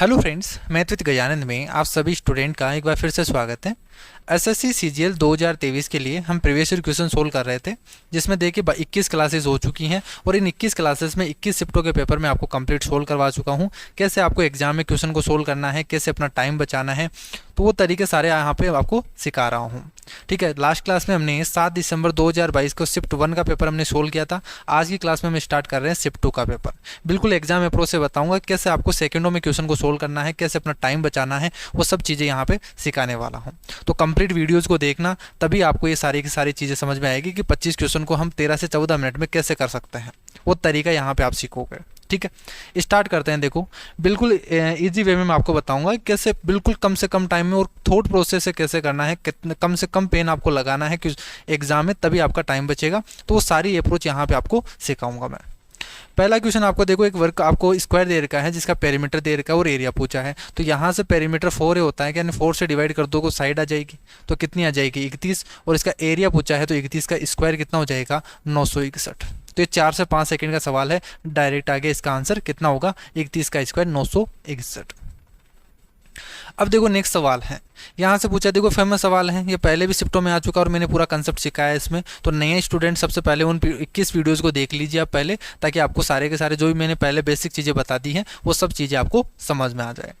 Hello friends, मैथविद Gajanand में आप सभी स्टूडेंट का एक बार फिर से स्वागत है। एसएससी सीजीएल 2023 के लिए हम प्रीवियस ईयर क्वेश्चन सोल्व कर रहे थे, जिसमें देखिए 21 क्लासेस हो चुकी हैं और इन 21 क्लासेस में 21 शिफ्टों के पेपर मैं आपको कंप्लीट सोल्व करवा चुका हूं। कैसे आपको एग्जाम में क्वेश्चन को सोल्व करना है, कैसे अपना टाइम बचाना है, तो वो तरीके सारे यहाँ पे आपको सिखा रहा हूँ। ठीक है, लास्ट क्लास में हमने 7 दिसंबर 2022 को शिफ्ट 1 का पेपर हमने सोल्व किया था। आज की क्लास में हम स्टार्ट कर रहे हैं शिफ्ट 2 का पेपर। बिल्कुल एग्जाम अप्रोच से बताऊंगा कैसे आपको सेकंडों में क्वेश्चन को सोल्व करना है, कैसे अपना टाइम बचाना है, वो सब चीज़ें यहाँ पे सिखाने वाला हूँ। तो कंप्लीट वीडियोज़ को देखना, तभी आपको ये सारी की सारी चीज़ें समझ में आएगी कि 25 क्वेश्चन को हम 13 से 14 मिनट में कैसे कर सकते हैं। वो तरीका यहाँ पे आप सीखोगे। ठीक है, स्टार्ट करते हैं। देखो, बिल्कुल इजी वे में मैं आपको बताऊंगा कैसे बिल्कुल कम से कम टाइम में और थॉट प्रोसेस से कैसे करना है, कितने कम से कम पेन आपको लगाना है कि एग्जाम में, तभी आपका टाइम बचेगा। तो वो सारी अप्रोच यहाँ पे आपको सिखाऊंगा मैं। पहला क्वेश्चन आपको देखो, एक वर्क आपको स्क्वायर दे रखा है जिसका पेरीमीटर दे रखा है और एरिया पूछा है। तो यहाँ से पेरीमीटर 4 होता है, यानी 4 से डिवाइड कर दो को साइड आ जाएगी, तो कितनी आ जाएगी 31। और इसका एरिया पूछा है तो 31 का स्क्वायर कितना हो जाएगा 961। तो ये 4 से 5 सेकंड का सवाल है, डायरेक्ट आगे इसका आंसर कितना होगा 31 का स्क्वायर 961। अब देखो नेक्स्ट सवाल है, यहाँ से पूछा, देखो फेमस सवाल है, ये पहले भी शिफ्टों में आ चुका और मैंने पूरा कंसेप्ट सिखाया है इसमें। तो नए स्टूडेंट सबसे पहले उन 21 वीडियोज़ को देख लीजिए आप पहले, ताकि आपको सारे के सारे जो भी मैंने पहले बेसिक चीज़ें बता दी हैं वो सब चीज़ें आपको समझ में आ जाए।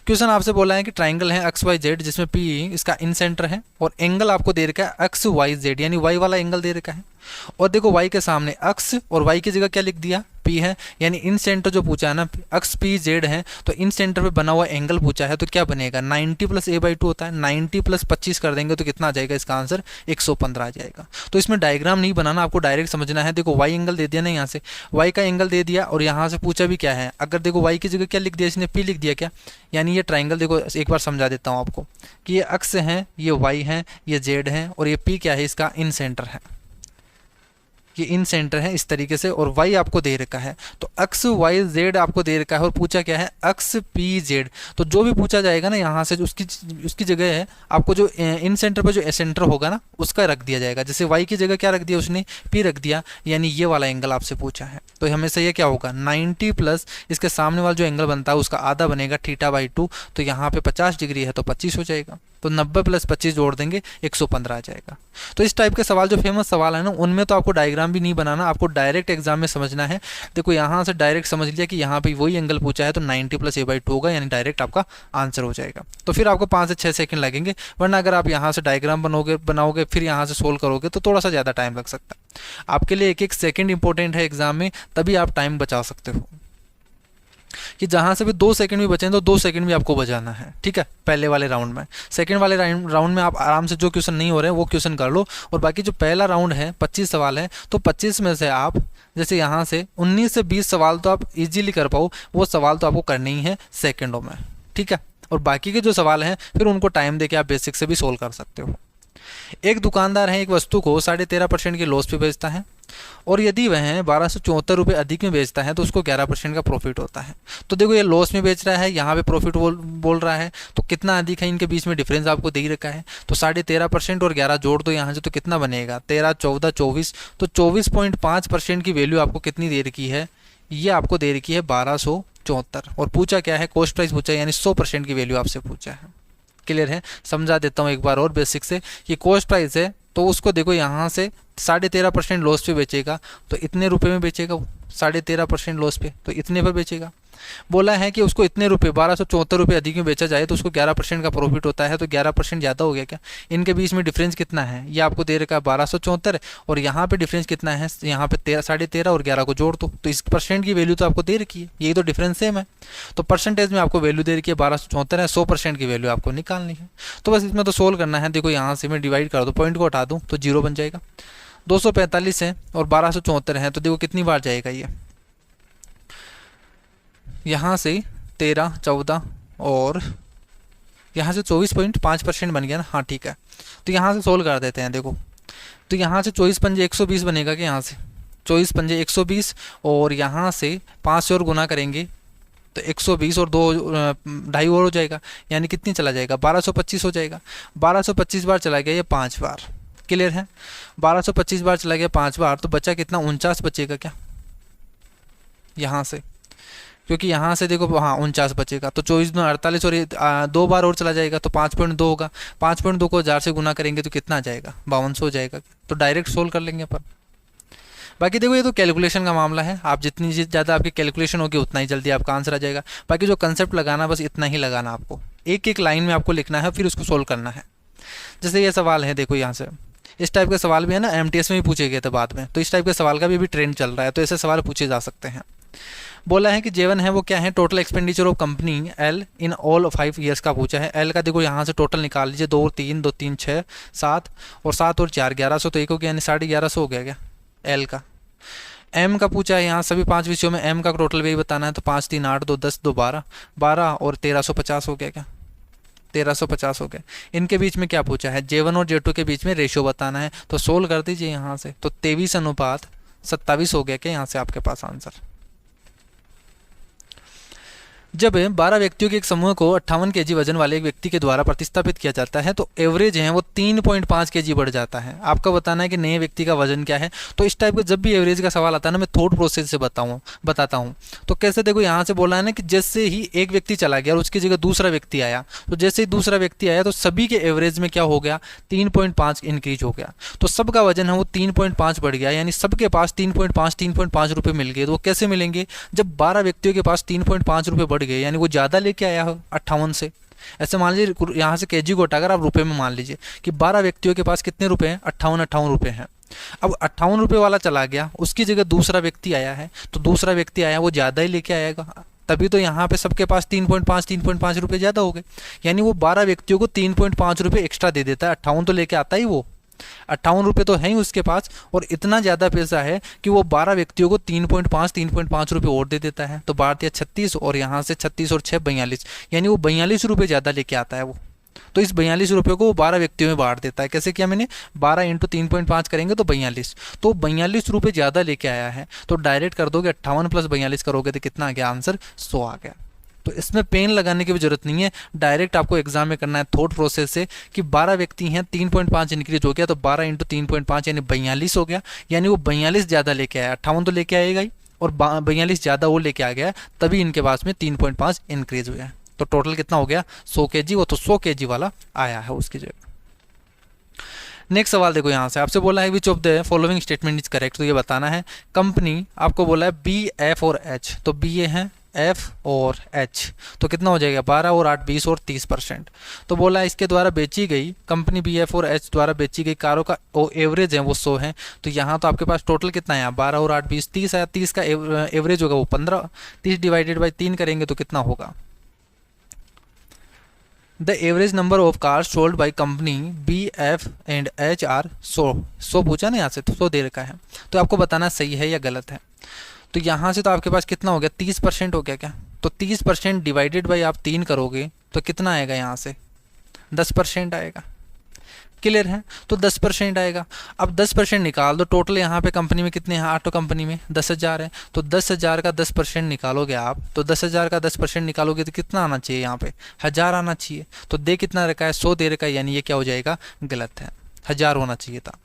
क्वेश्चन आपसे बोला है कि ट्राइंगल है एक्स वाई जेड, जिसमें पी इसका इन सेंटर है और एंगल आपको दे रखा है एक्स वाई जेड, यानी वाई वाला एंगल दे रखा है। और देखो वाई के सामने एक्स और वाई की जगह क्या लिख दिया, पी है, यानी इन सेंटर जो पूछा है ना एक्स पी जेड है, तो इन सेंटर पे बना हुआ एंगल पूछा है। तो क्या बनेगा 90 + a/2 होता है, 90 + 25 कर देंगे तो कितना आ जाएगा, इसका आंसर 115 आ जाएगा। तो इसमें डायग्राम नहीं बनाना, आपको डायरेक्ट समझना है। देखो वाई एंगल दे दिया ना, यहाँ से वाई का एंगल दे दिया और यहाँ से पूछा भी क्या है, अगर देखो वाई की जगह क्या लिख दिया इसने, पी लिख दिया क्या, यानी ये ट्राइंगल देखो एक बार समझा देता हूँ आपको कि ये एक्स है, ये वाई है, ये जेड है और ये पी क्या है, इसका इन सेंटर है, ये इन सेंटर है इस तरीके से। और y आपको दे रखा है, तो x y z आपको दे रखा है और पूछा क्या है x p z। तो जो भी पूछा जाएगा ना यहाँ से, जो उसकी जगह है आपको जो इन सेंटर पर जो सेंटर होगा ना उसका रख दिया जाएगा। जैसे y की जगह क्या रख दिया उसने, p रख दिया, यानी ये वाला एंगल आपसे पूछा है। तो हमेशा ये क्या होगा 90 प्लस इसके सामने वाला जो एंगल बनता है उसका आधा बनेगा θ/2। तो यहाँ पे 50 डिग्री है तो 25 हो जाएगा, तो 90 + 25 जोड़ देंगे 115 आ जाएगा। तो इस टाइप के सवाल जो फेमस सवाल है ना, उनमें तो आपको डायग्राम भी नहीं बनाना, आपको डायरेक्ट एग्जाम में समझना है। देखो यहाँ से डायरेक्ट समझ लिया कि यहाँ पे वही एंगल पूछा है तो 90 + a/2 होगा, यानी डायरेक्ट आपका आंसर हो जाएगा। तो फिर आपको 5 से 6 सेकंड लगेंगे, वरना अगर आप यहाँ से डायग्राम बनाओगे फिर यहाँ से सोल्व करोगे तो थोड़ा सा ज़्यादा टाइम लग सकता है। आपके लिए एक एक सेकेंड इंपॉर्टेंट है एग्जाम में, तभी आप टाइम बचा सकते हो। कि जहाँ से भी 2 सेकंड भी बचें तो 2 सेकंड भी आपको बचाना है। ठीक है, पहले वाले राउंड में। सेकंड वाले राउंड में आप आराम से जो क्वेश्चन नहीं हो रहे हैं वो क्वेश्चन कर लो, और बाकी जो पहला राउंड है 25 सवाल है, तो 25 में से आप जैसे यहाँ से 19 से 20 सवाल तो आप इजीली कर पाओ, वो सवाल तो आपको करने ही है सेकेंडों में। ठीक है, और बाकी के जो सवाल हैं फिर उनको टाइम देके आप बेसिक से भी सोल्व कर सकते हो। एक दुकानदार है एक वस्तु को 13.5% के लॉस पे बेचता है, और यदि वह 1274 रुपये अधिक में बेचता है तो उसको 11% का प्रॉफिट होता है। तो देखो ये लॉस में बेच रहा है, यहाँ पे प्रॉफिट बोल रहा है, तो कितना अधिक है, इनके बीच में डिफरेंस आपको दे ही रखा है। तो 13.5% और 11 जोड़ दो यहाँ से, तो कितना बनेगा 13, 14, 24। तो 24.5% की वैल्यू आपको कितनी दे रखी है, ये आपको दे रखी है 1274। और पूछा क्या है, कॉस्ट प्राइस पूछा है, यानी 100% की वैल्यू आपसे पूछा है। क्लियर है, समझा देता हूँ एक बार और बेसिक से कि कॉस्ट प्राइस है तो उसको देखो यहाँ से 13.5% लॉस पे बेचेगा, तो इतने रुपए में बेचेगा वो 13.5% लॉस पे, तो इतने पर बेचेगा। बोला है कि उसको इतने रुपए 1274 रुपये अधिक में बेचा जाए तो उसको 11% का प्रॉफिट होता है, तो 11% ज़्यादा हो गया क्या। इनके बीच में डिफरेंस कितना है, ये आपको दे रखा है 1274, और यहाँ पे डिफरेंस कितना है, यहाँ पे 13.5 और 11 को जोड़ दो, तो इस परसेंट की वैल्यू तो आपको दे रखी है, यही तो डिफरेंस सेम है। तो परसेंटेज में आपको वैल्यू दे रखी है 1274 है, 100% की वैल्यू आपको निकालनी है। तो बस इसमें तो सोल्व करना है। देखो यहाँ से मैं डिवाइड कर दूँ, पॉइंट को हटा दूँ तो 0 बन जाएगा। 245 है और 1274 है, तो देखो कितनी बार जाएगा ये, यहाँ से 13, 14 और यहाँ से 24.5% बन गया ना। हाँ ठीक है, तो यहाँ से सोल्व कर देते हैं। देखो तो यहाँ से 24 पंजे 120 बनेगा कि, यहाँ से 24 पंजे 120 और यहाँ से 5 से और गुना करेंगे तो 120 और 2 2.5 और हो जाएगा, यानी कितनी चला जाएगा 1225 हो जाएगा। 1225 बार चला गया ये 5 बार। क्लियर है, 1225 बार चला गया 5 बार, तो बचा कितना 49 बचेगा क्या यहाँ से। क्योंकि यहाँ से देखो हाँ 49 बचेगा, तो 24 में 48 और 2 बार और चला जाएगा तो 5.2 होगा। 5.2 को 1000 से गुना करेंगे तो कितना आ जाएगा, 5200 हो जाएगा। तो डायरेक्ट सोल्व कर लेंगे अपन। बाकी देखो ये तो कैलकुलेशन का मामला है, आप जितनी ज़्यादा आपकी कैलकुलेशन होगी उतना ही जल्दी आपका आंसर आ जाएगा। बाकी जो कंसेप्ट लगाना बस इतना ही लगाना, आपको एक एक लाइन में आपको लिखना है, फिर उसको सोल्व करना है। जैसे ये सवाल है देखो, यहाँ से इस टाइप के सवाल भी है ना, एमटीएस में भी पूछे गए थे बाद में, तो इस टाइप के सवाल का भी ट्रेंड चल रहा है, तो ऐसे सवाल पूछे जा सकते हैं। बोला है कि जेवन है वो क्या है, total expenditure of company L in all 5 years का पूछा है। एल का देखो यहाँ से टोटल निकाल लीजिए, 2 और 3, 2 3 6 7 और 7 और 4 1100, तो एक हो गया, यानी 1150 हो गया क्या एल का। एम का पूछा है यहाँ सभी 5 विषयों में एम का टोटल वही बताना है, तो 5 3 8 2 10 2 12 12 और 1350 हो गया क्या, 1350 हो गया। इनके बीच में क्या पूछा है, J1 और J2 के बीच में रेशियो बताना है, तो सोल्व कर दीजिए यहाँ से, तो 23:27 हो गया क्या यहाँ से आपके पास आंसर। जब 12 व्यक्तियों के एक समूह को 58 केजी वजन वाले एक व्यक्ति के द्वारा प्रतिस्थापित किया जाता है तो एवरेज है वो 3.5 केजी बढ़ जाता है। आपका बताना है कि नए व्यक्ति का वजन क्या है। तो इस टाइप का जब भी एवरेज का सवाल आता है ना, मैं थॉट प्रोसेस से बताता हूँ। तो कैसे, देखो यहाँ से बोला है ना कि जैसे ही एक व्यक्ति चला गया और उसकी जगह दूसरा व्यक्ति आया, तो जैसे ही दूसरा व्यक्ति आया तो सभी के एवरेज में क्या हो गया, 3.5 इंक्रीज हो गया। तो सबका वजन है वो 3.5 बढ़ गया, यानी सबके पास 3.5 रुपये मिल गए। तो वो कैसे मिलेंगे, जब 12 व्यक्तियों के पास 3.5 रुपये बढ़ गए, यानी वो ज़्यादा लेके आया हो 58 से। ऐसे मान लीजिए यहाँ से केजी को हटाकर आप रुपए में मान लीजिए कि 12 व्यक्तियों के पास कितने रुपए हैं, 58 रुपए हैं। अब 58 रुपये वाला चला गया, उसकी जगह दूसरा व्यक्ति आया है, तो दूसरा व्यक्ति आया वो ज़्यादा ही लेके आएगा, तभी तो यहाँ पे सबके पास 3.5 रुपये ज़्यादा हो गए। यानी वो 12 व्यक्तियों को 3.5 रुपये एक्स्ट्रा दे देता है। 58 तो लेके आता ही वो, 58 रुपये तो है ही उसके पास, और इतना ज़्यादा पैसा है कि वो 12 व्यक्तियों को 3.5 रुपये और दे देता है। तो 12 या 36 और यहाँ से 36 और 6 42, यानी वो 42 रुपये ज़्यादा लेके आता है वो। तो इस 42 रुपये को वो 12 व्यक्तियों में बांट देता है। कैसे किया मैंने, 12 × 3.5 करेंगे तो 42, तो 42 रुपये ज़्यादा लेके आया है। तो डायरेक्ट कर दोगे 58 + 42 करोगे तो कितना आ गया आंसर, 100 आ गया। तो इसमें पेन लगाने की भी जरूरत नहीं है, डायरेक्ट आपको एग्जाम में करना है थॉट प्रोसेस से कि 12 व्यक्ति हैं, 3.5 इंक्रीज हो गया, तो 12 × 3.5 यानी 42 हो गया। यानी वो 42 ज़्यादा लेके आया, 58 तो लेके आएगा ही, और 42 ज़्यादा वो लेके आ गया, तभी इनके पास में 3.5 इंक्रीज हुआ है। तो टोटल कितना हो गया, 100 केजी। वो तो 100 केजी वाला आया है उसकी जगह। नेक्स्ट सवाल देखो, यहाँ से आपसे बोला है which of the following statement is correct. तो ये बताना है, कंपनी आपको बोला है बी, एफ और एच, तो बी ये है, एफ और एच, तो कितना हो जाएगा, 12 और 8 20 और 30%। तो बोला है इसके द्वारा बेची गई, कंपनी बी, एफ और एच द्वारा बेची गई कारों का एवरेज है वो 100 है। तो यहाँ तो आपके पास टोटल कितना है, 12 और 8 20 30 है, 30 का एवरेज होगा वो 15, 30 डिवाइडेड बाई 3 करेंगे तो कितना होगा, the average number of cars sold by company B, F and H R 100 पूछा ना यहाँ से, तो 100 दे रखा है। तो आपको बताना सही है या गलत है। तो यहाँ से तो आपके पास कितना हो गया, 30% हो गया क्या, तो 30% डिवाइडेड बाई आप 3 करोगे तो कितना आएगा, यहाँ से 10% आएगा। क्लियर है, तो 10% आएगा। अब 10% निकाल दो, टोटल यहाँ पे कंपनी में कितने हैं, ऑटो कंपनी में 10,000 है, तो 10,000 का 10% निकालोगे आप, तो 10,000 का 10% निकालोगे तो कितना आना चाहिए, यहाँ पे 1000 आना चाहिए। तो दे कितना रखा है, 100 दे रखा है, यानी ये क्या हो जाएगा, गलत है, 1000 होना चाहिए था।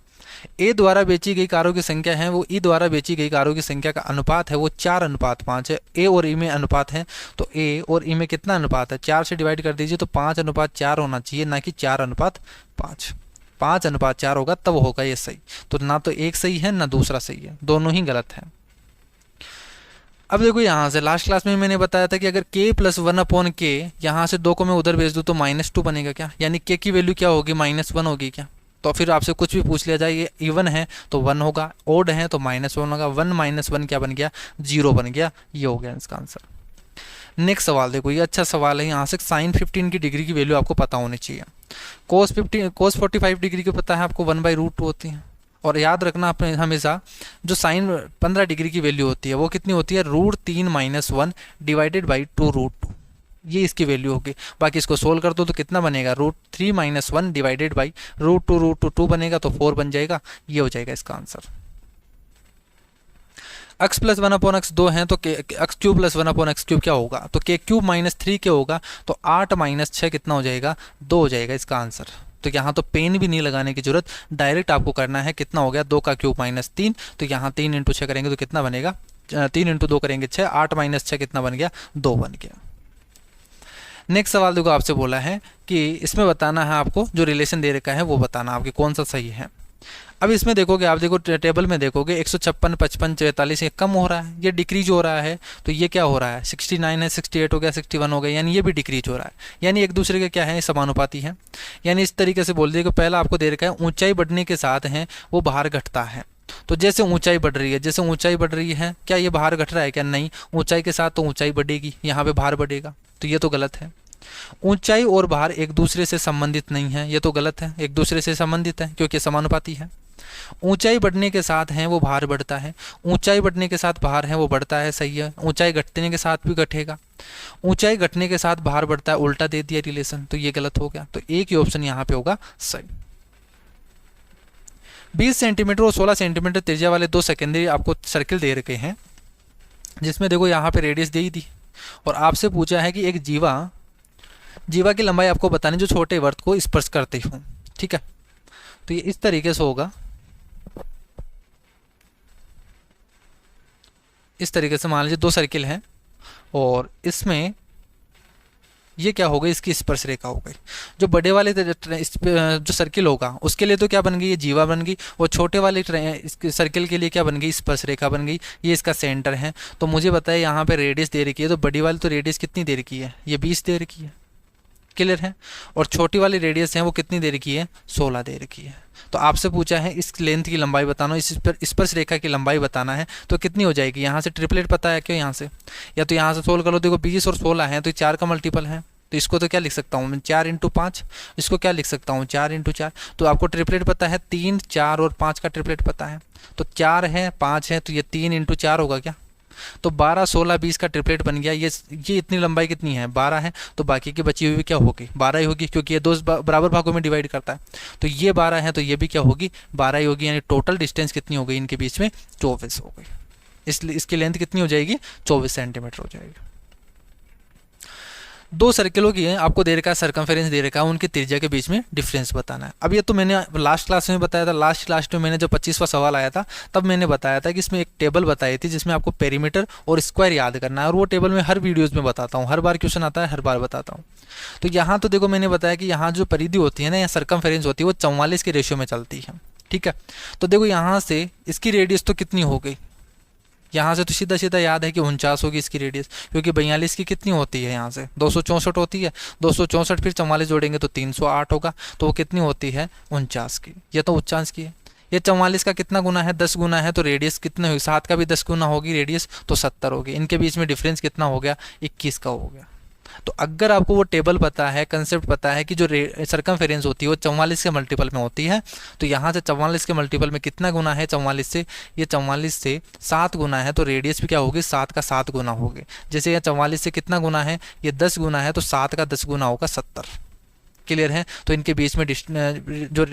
ए द्वारा बेची गई कारों की संख्या है वो ई द्वारा बेची गई कारों की संख्या का अनुपात है वो 4:5 है। ए और ई में अनुपात है, तो ए और ई में कितना अनुपात है, 4 से डिवाइड कर दीजिए, तो 5:4 होना चाहिए, ना कि 4:5। 5:4 होगा तब होगा ये सही। तो ना तो एक सही है ना दूसरा सही है, दोनों ही गलत है। अब देखो यहाँ से लास्ट क्लास में मैंने बताया था कि अगर k + 1/k, यहाँ से 2 को मैं उधर भेज दूँ तो -2 बनेगा क्या, यानी k की वैल्यू क्या होगी, -1 होगी क्या। तो फिर आपसे कुछ भी पूछ लिया जाए, ये इवन है तो 1 होगा, ओड है तो -1 होगा, 1 - 1 क्या बन गया, 0 बन गया। ये हो गया इसका आंसर। नेक्स्ट सवाल देखो, ये अच्छा सवाल है। यहाँ से sin 15 की डिग्री की वैल्यू आपको पता होनी चाहिए। cos 45 डिग्री की पता है आपको, 1/√2 होती है। और याद रखना आपने हमेशा, जो sin 15 डिग्री की वैल्यू होती है वो कितनी होती है, √3 - 1 डिवाइडेड बाई 2√2, ये इसकी वैल्यू होगी। बाकी इसको सोल्व कर दो तो कितना बनेगा, √3 - 1 डिवाइडेड बाई √2 बनेगा, तो 4 बन जाएगा। ये हो जाएगा इसका आंसर। x + 1/x 2 है, तो x³ + 1/x³ क्या होगा, तो k³ - 3 क्या होगा, तो 8 - 6 कितना हो जाएगा, 2 हो जाएगा इसका आंसर। तो यहाँ तो पेन भी नहीं लगाने की जरूरत, डायरेक्ट आपको करना है, कितना हो गया, 2 का क्यूब -3, तो यहाँ 3 × 6 करेंगे तो कितना बनेगा, 3 इंटू 2 करेंगे 6, 8 माइनस 6 कितना बन गया, 2 बन गया। नेक्स्ट सवाल देखो आपसे बोला है कि इसमें बताना है आपको, जो रिलेशन दे रखा है वो बताना आपके कौन सा सही है। अब इसमें देखोगे आप, देखो टेबल में देखोगे 156, 55, 44 ये कम हो रहा है, ये डिक्रीज हो रहा है, तो ये क्या हो रहा है 69 है, 68 हो गया, 61 हो गया, यानी ये भी डिक्रीज हो रहा है, यानी एक दूसरे के क्या है समानुपाती है। यानी इस तरीके से बोल दिए कि पहला आपको दे रखा है ऊंचाई बढ़ने के साथ है वो भार घटता है। तो जैसे ऊंचाई बढ़ रही है, जैसे ऊंचाई बढ़ रही है, क्या ये भार घट रहा है क्या, नहीं, ऊंचाई के साथ तो ऊंचाई बढ़ेगी, यहाँ पे भार बढ़ेगा, तो ये तो गलत है। ऊंचाई और भार एक दूसरे से संबंधित नहीं है, ये तो गलत है, एक दूसरे से संबंधित है क्योंकि समानुपाती है। ऊंचाई बढ़ने के साथ है वो भार बढ़ता है, ऊंचाई बढ़ने के साथ भार है वो बढ़ता है, सही है। ऊंचाई घटने के साथ भी घटेगा, ऊंचाई घटने के साथ भार बढ़ता है, उल्टा दे दिया रिलेशन, तो ये गलत हो गया। तो एक ही ऑप्शन यहाँ पे होगा सही। 20 सेंटीमीटर और 16 सेंटीमीटर त्रिज्या वाले दो सेकेंडरी आपको सर्किल दे रखे हैं, जिसमें देखो यहाँ पे रेडियस दे ही दी और आपसे पूछा है कि एक जीवा की लंबाई आपको बतानी जो छोटे वर्त को स्पर्श करते हो, ठीक है। तो ये इस तरीके से होगा, इस तरीके से मान लीजिए दो सर्किल हैं और इसमें ये क्या हो गई, इसकी स्पर्श रेखा हो गई। जो बड़े वाले जो सर्किल होगा उसके लिए तो क्या बन गई, ये जीवा बन गई, और छोटे वाले सर्किल के लिए क्या बन गई, स्पर्श रेखा बन गई, ये इसका सेंटर है। तो मुझे बताया यहाँ पे रेडियस दे रखी है, तो बड़ी वाली तो रेडियस कितनी दे रखी है, ये 20 दे रखी है, क्लियर है। और छोटी वाली रेडियस है वो कितनी दे रखी है, 16 दे रखी है। तो आपसे पूछा है इस लेंथ की लंबाई बताना, इस पर स्पर्श रेखा की लंबाई बताना है, तो कितनी हो जाएगी, यहाँ से ट्रिपलेट पता है क्यों, यहाँ से या तो यहाँ से सोल्व कर लो। देखो 20 और 16 है तो 4 का मल्टीपल है, तो इसको तो क्या लिख सकता हूँ मैं 4 इंटू 5, इसको क्या लिख सकता हूँ 4 इंटू 4। तो आपको ट्रिपलेट पता है 3, 4 और 5 का ट्रिपलेट पता है, तो 4 है 5 है, तो ये 3 इंटू 4 होगा क्या, तो 12, 16, 20 का ट्रिपलेट बन गया। ये इतनी लंबाई कितनी है 12 है, तो बाकी की बची हुई क्या होगी 12 ही होगी, क्योंकि ये दो बराबर भागों में डिवाइड करता है। तो ये 12 है तो ये भी क्या होगी 12 ही होगी, यानी टोटल डिस्टेंस कितनी हो गई इनके बीच में 24 हो गई। इसलिए इसकी लेंथ कितनी हो जाएगी 24 सेंटीमीटर हो जाएगी। दो सर्किलों की है आपको दे रखा है, सर्कमफेरेंस दे रखा है, उनकी त्रिज्या के बीच में डिफरेंस बताना है। अब ये तो मैंने लास्ट क्लास में बताया था, लास्ट में मैंने जब 25वां सवाल आया था तब मैंने बताया था कि इसमें एक टेबल बताई थी जिसमें आपको पेरीमीटर और स्क्वायर याद करना है, और वो टेबल मैं हर वीडियोज़ में बताता हूँ, हर बार क्वेश्चन आता है हर बार बताता हूँ। तो यहाँ तो देखो मैंने बताया कि यहाँ जो परिधि होती है ना, या सर्कमफेरेंस होती है वो 44 के रेशियो में चलती है, ठीक है। तो देखो यहाँ से इसकी रेडियस तो कितनी हो गई, यहाँ से तो सीधा सीधा याद है कि 49 होगी इसकी रेडियस, क्योंकि 42 की कितनी होती है, यहाँ से 264 होती है, 264 फिर 44 जोड़ेंगे तो 308 होगा, तो वो कितनी होती है 49 की, ये तो उच्चांश की है। ये 44 का कितना गुना है 10 गुना है, तो रेडियस कितने होगी 7 का भी 10 गुना होगी रेडियस, तो 70 होगी। इनके बीच में डिफरेंस कितना हो गया 21 का हो गया। तो अगर आपको वो टेबल पता है, कंसेप्ट पता है कि जो सर्कमफेरेंस होती है वो 44 के मल्टीपल में होती है, तो यहाँ से 44 के मल्टीपल में कितना गुना है 44 से, ये 44 से 7 गुना है, तो रेडियस भी क्या होगी 7 का 7 गुना होगी। जैसे ये 44 से कितना गुना है, ये 10 गुना है, तो 7 का 10 गुना होगा 70, क्लियर है। तो इनके बीच में जो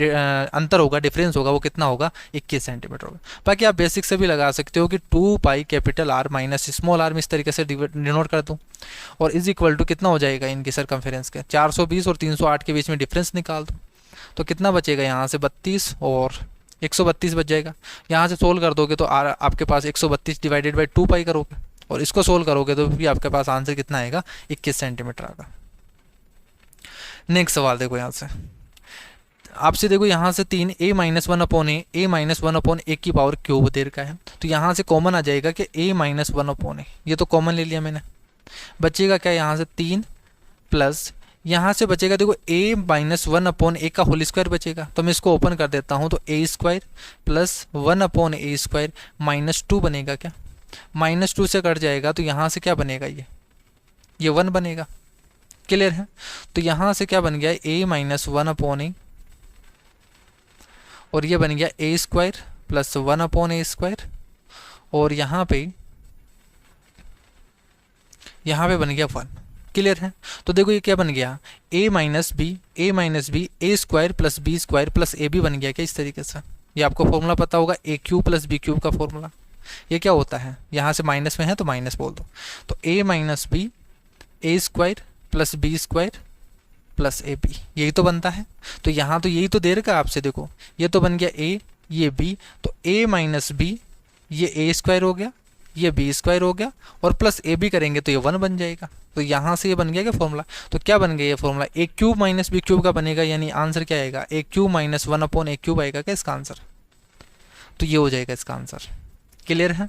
अंतर होगा, डिफरेंस होगा, वो कितना होगा 21 सेंटीमीटर होगा। बाकी आप बेसिक से भी लगा सकते हो कि 2 pi capital R minus small R में इस तरीके से डिनोट कर दूँ, और इज इक्वल टू कितना हो जाएगा इनकी सर्कमफेरेंस के 420 और 308 के बीच में डिफरेंस निकाल दो, तो कितना बचेगा यहाँ से 32 और 132 बच जाएगा। यहाँ से सोल्व कर दोगे तो आर आपके पास 132 डिवाइडेड बाई 2 पाई करोगे, और इसको सोल्व करोगे तो भी आपके पास आंसर कितना आएगा 21 सेंटीमीटर आएगा। नेक्स्ट सवाल देखो, यहाँ से आपसे देखो यहाँ से 3 a minus 1 upon A minus 1 upon A की पावर क्यूब दे रखा है, तो यहाँ से कॉमन आ जाएगा कि a माइनस 1 अपॉन ए, ये तो कॉमन ले लिया मैंने। बचेगा क्या यहाँ से 3 प्लस यहाँ से बचेगा देखो a माइनस 1 अपॉन ए का होल स्क्वायर बचेगा, तो मैं इसको ओपन कर देता हूँ, तो a square plus 1 upon A square minus 2 बनेगा क्या, माइनस 2 से कट जाएगा, तो यहाँ से क्या बनेगा ये 1 बनेगा, क्लियर है। तो यहाँ से क्या बन गया a माइनस 1 अपॉन ए, और ये बन गया a square plus 1 upon A square, और यहाँ पे बन गया 1, क्लियर है। तो देखो ये क्या बन गया a minus B A square plus B square plus A B बन गया क्या, इस तरीके से। ये आपको फॉर्मूला पता होगा ए क्यूब प्लस बी क्यूब का फॉर्मूला। ये क्या होता है, यहाँ से माइनस में है तो माइनस बोल दो, तो a minus B A square plus B square plus A B, यही तो बनता है। तो यहाँ तो यही तो दे रखा आपसे, देखो ये तो बन गया a, ये b, तो a माइनस बी ये ए स्क्वायर हो गया ये बी स्क्वायर हो गया, और प्लस ए बी करेंगे तो ये 1 बन जाएगा। तो यहाँ से ये बन गया क्या फॉर्मूला। तो क्या बन गया ये फॉर्मूला, ए क्यूब माइनस बी क्यूब का बनेगा, यानी आंसर क्या आएगा, ए क्यूब माइनस 1 ए क्यूब आएगा क्या इसका आंसर। तो ये हो जाएगा इसका आंसर। क्लियर है।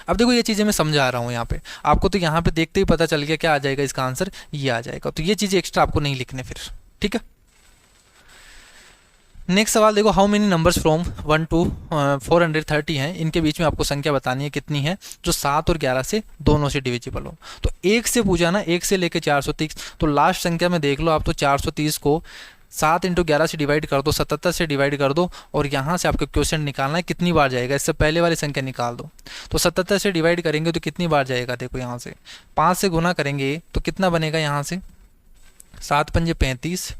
अब देखो ये चीज़ें मैं समझा रहा हूँ यहाँ पे आपको, तो यहाँ पे देखते ही पता चल गया क्या आ जाएगा इसका आंसर, ये आ जाएगा। तो ये चीज़ें एक्स्ट्रा आपको नहीं लिखने फिर, ठीक है। नेक्स्ट सवाल देखो, how many numbers from 1 to 430 हैं, इनके बीच में आपको संख्या बतानी है कितनी है जो 7 और 11 से दोनों से डिविजिबल हो। तो एक से पूछा ना, एक से लेके 430, तो लास्ट संख्या में देख लो आप, तो 430 को 7 × 11 से डिवाइड कर दो, 77 से डिवाइड कर दो, और यहाँ से आपको क्वेश्चन निकालना है कितनी बार जाएगा, इससे पहले वाली संख्या निकाल दो। तो 77 से डिवाइड करेंगे तो कितनी बार जाएगा, देखो यहाँ से 5 से गुना करेंगे तो कितना बनेगा, यहाँ से 7 पंजे 35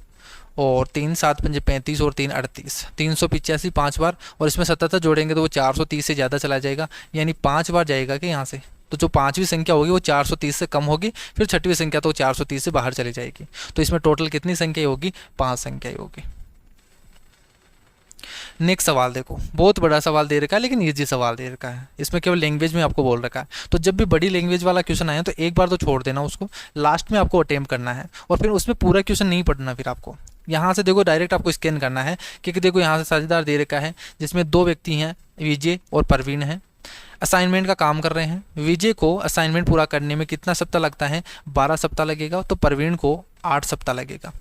और 3 7 पंजे 35 और 3 38, 385 5 बार, और इसमें 77 जोड़ेंगे तो वो 430 से ज़्यादा चला जाएगा, यानी 5 बार जाएगा कि यहाँ से। तो जो पाँचवीं संख्या होगी वो 430 से कम होगी, फिर छठवीं संख्या तो 430 से बाहर चली जाएगी। तो इसमें टोटल कितनी संख्या होगी, 5 संख्या होगी। नेक्स्ट सवाल देखो, बहुत बड़ा सवाल दे रखा है लेकिन इजी सवाल दे रखा है, इसमें केवल लैंग्वेज में आपको बोल रखा है। तो जब भी बड़ी लैंग्वेज वाला क्वेश्चन आए तो एक बार तो छोड़ देना उसको, लास्ट में आपको अटेम्प्ट करना है, और फिर उसमें पूरा क्वेश्चन नहीं पढ़ना। फिर आपको यहाँ से देखो डायरेक्ट आपको स्कैन करना है, क्योंकि देखो यहाँ से साझेदार दे रखा है जिसमें 2 व्यक्ति हैं, विजय और परवीन हैं, असाइनमेंट का काम कर रहे हैं। विजय को असाइनमेंट पूरा करने में कितना सप्ताह लगता है, 12 सप्ताह लगेगा, तो परवीन को 8 सप्ताह लगेगा।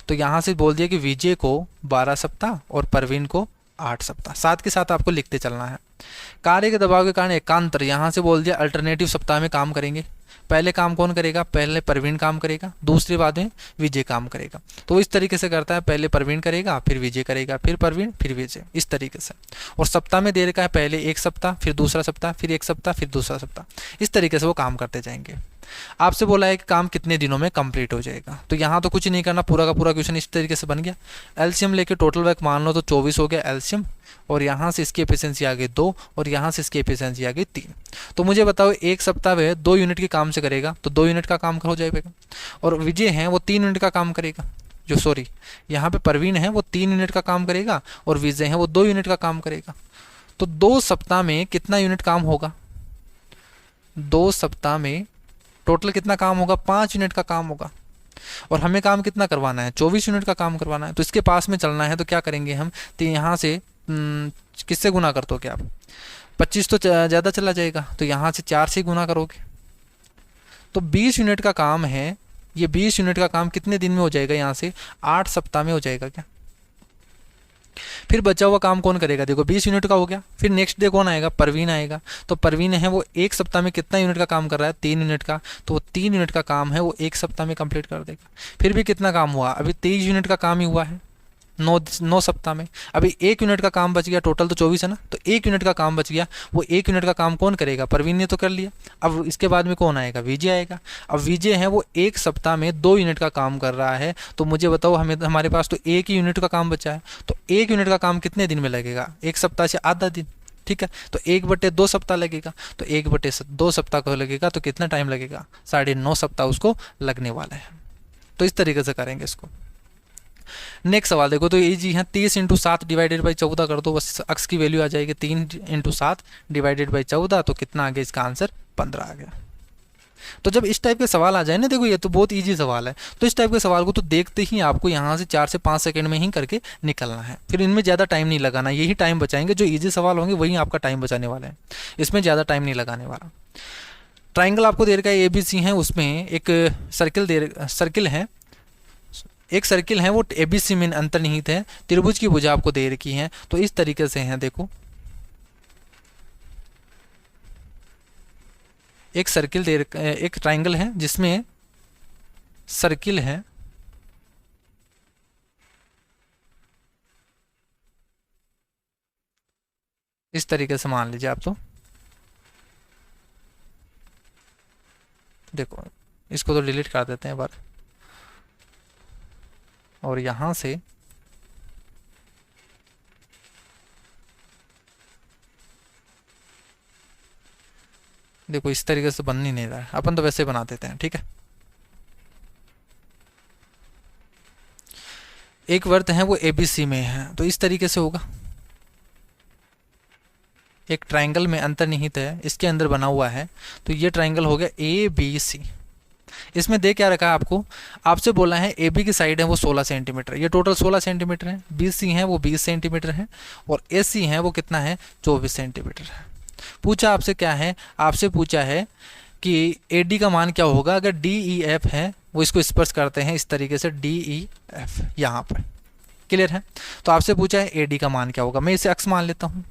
तो यहाँ से बोल दिया कि विजय को 12 सप्ताह और परवीन को 8 सप्ताह, साथ के साथ आपको लिखते चलना है। कार्य के दबाव के कारण एकांतर, यहाँ से बोल दिया अल्टरनेटिव सप्ताह में काम करेंगे। पहले काम कौन करेगा, पहले परवीन काम करेगा, दूसरे बाद में विजय काम करेगा। तो इस तरीके से करता है, पहले परवीन करेगा, फिर विजय करेगा, फिर परवीन, फिर विजय, इस तरीके से। और सप्ताह में दे रखा है पहले 1 सप्ताह, फिर दूसरा सप्ताह, फिर 1 सप्ताह, फिर दूसरा सप्ताह, इस तरीके से वो काम करते जाएंगे। आपसे बोला है कि काम कितने दिनों में कंप्लीट हो जाएगा। तो यहाँ तो कुछ नहीं करना, पूरा का पूरा क्वेश्चन इस तरीके से बन गया। एलसीएम लेके टोटल वर्क मान लो तो 24 हो गया एलसीएम, और यहाँ से इसकी एफिशिएंसी आ गई 2, और यहाँ से इसकी एफिशिएंसी आ गई 3। तो मुझे बताओ 1 सप्ताह में 2 यूनिट के काम से करेगा तो 2 यूनिट का काम हो जाएगा, और विजय है वो 3 यूनिट का काम करेगा, जो सॉरी यहाँ पे परवीन है वो 3 यूनिट का काम करेगा, और विजय है वो 2 यूनिट का काम करेगा। तो 2 सप्ताह में कितना यूनिट काम होगा, 2 सप्ताह में टोटल कितना काम होगा, 5 यूनिट का काम होगा। और हमें काम कितना करवाना है, 24 यूनिट का काम करवाना है। तो इसके पास में चलना है तो क्या करेंगे हम, तो यहाँ से किससे गुना कर दोगे आप, 25 तो ज़्यादा चला जाएगा, तो यहाँ से 4 से गुना करोगे। तो 20 यूनिट का काम है, ये 20 यूनिट का काम कितने दिन में हो जाएगा, यहाँ से 8 सप्ताह में हो जाएगा क्या। फिर बचा हुआ काम कौन करेगा, देखो 20 यूनिट का हो गया, फिर नेक्स्ट डे कौन आएगा, परवीन आएगा। तो परवीन है वो 1 सप्ताह में कितना यूनिट का काम कर रहा है, 3 यूनिट का, तो वो 3 यूनिट का काम है वो 1 सप्ताह में कंप्लीट कर देगा। फिर भी कितना काम हुआ, अभी 23 यूनिट का काम ही हुआ है 9 सप्ताह में। अभी 1 यूनिट का काम बच गया, टोटल तो 24 है ना, तो 1 यूनिट का काम बच गया, वो 1 यूनिट का काम कौन करेगा, परवीन ने तो कर लिया। अब इसके बाद में कौन आएगा, विजय आएगा। अब विजय है वो 1 सप्ताह में 2 यूनिट का काम कर रहा है, तो मुझे बताओ हमारे पास तो 1 ही यूनिट का काम बचा है। तो 1 यूनिट का काम कितने दिन में लगेगा, 1 सप्ताह से आधा दिन, ठीक है। तो 1/2 सप्ताह लगेगा, तो 1/2 सप्ताह को लगेगा, तो कितना टाइम लगेगा, 9.5 सप्ताह उसको लगने वाला है। तो इस तरीके से करेंगे इसको। नेक्स्ट सवाल देखो, तो इजी है, 30 × 7 डिवाइडेड बाई 14 कर दो, बस अक्स की वैल्यू आ जाएगी 3 × 7 डिवाइडेड बाई 14, तो कितना आ गया, इसका आंसर 15 आ गया। तो जब इस टाइप के सवाल आ जाए ना, देखो ये तो बहुत इजी सवाल है, तो इस टाइप के सवाल को तो देखते ही आपको यहाँ से 4 से 5 सेकंड में ही करके निकलना है, फिर इनमें ज़्यादा टाइम नहीं लगाना, यही टाइम बचाएंगे। जो इजी सवाल होंगे वही आपका टाइम बचाने वाले हैं, इसमें ज़्यादा टाइम नहीं लगाने वाला। ट्राइंगल आपको दे रखा है ABC है, उसमें एक सर्किल है, एक सर्किल है वो ABC में अंतर्निहित है, त्रिभुज की भुजा आपको दे रखी है। तो इस तरीके से है, देखो एक सर्किल एक ट्राइंगल है जिसमें सर्किल है, इस तरीके से मान लीजिए आप। तो देखो इसको तो डिलीट कर देते हैं बार, और यहाँ से देखो इस तरीके से बन ही नहीं रहा है, अपन तो वैसे बना देते हैं, ठीक है। एक वर्त है वो ABC में है, तो इस तरीके से होगा, एक ट्रायंगल में अंतर्निहित है, इसके अंदर बना हुआ है। तो ये ट्रायंगल हो गया ABC। इसमें दे क्या रखा है आपको, आपसे बोला है AB की साइड है वो 16 सेंटीमीटर, ये टोटल 16 सेंटीमीटर है, BC है वो 20 सेंटीमीटर है, और AC है वो कितना है 24 सेंटीमीटर है। पूछा आपसे क्या है, आपसे पूछा है कि AD का मान क्या होगा अगर DEF है वो इसको स्पर्श करते हैं इस तरीके से DEF यहाँ पर। क्लियर है। तो आपसे पूछा है AD का मान क्या होगा, मैं इसे अक्ष मान लेता हूँ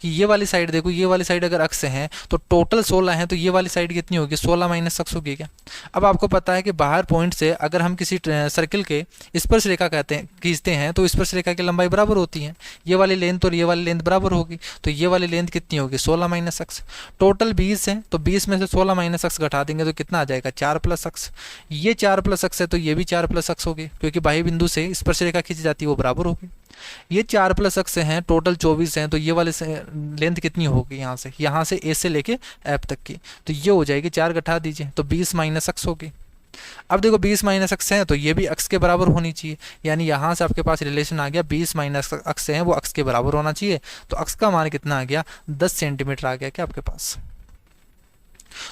कि ये वाली साइड देखो, ये वाली साइड अगर अक्ष है तो टोटल 16 है, तो ये वाली साइड कितनी होगी 16 माइनस अक्ष होगी क्या। अब आपको पता है कि बाहर पॉइंट से अगर हम किसी सर्किल के स्पर्श रेखा खींचते हैं तो स्पर्श रेखा की लंबाई बराबर होती है, ये वाली लेंथ और ये वाली लेंथ बराबर होगी, तो ये वाली लेंथ कितनी होगी 16 माइनस अक्ष। टोटल 20 है तो 20 में से 16 माइनस अक्ष घटा देंगे तो कितना आ जाएगा 4 प्लस अक्ष। ये 4 प्लस अक्ष है तो ये भी 4 प्लस अक्ष होगी, क्योंकि बाह्य बिंदु से स्पर्श रेखा खींची जाती है वो बराबर होगी। ये 4 प्लस अक्ष हैं, टोटल 24 हैं, तो ये वाले लेंथ कितनी होगी यहाँ से ए से लेके एफ तक की, तो ये हो जाएगी 4 घटा दीजिए तो 20 माइनस अक्ष होगी। अब देखो 20 माइनस अक्ष है तो ये भी अक्ष के बराबर होनी चाहिए, यानी यहाँ से आपके पास रिलेशन आ गया 20 माइनस अक्ष है वो अक्ष के बराबर होना चाहिए। तो अक्ष का मान कितना आ गया 10 सेंटीमीटर आ गया क्या आपके पास।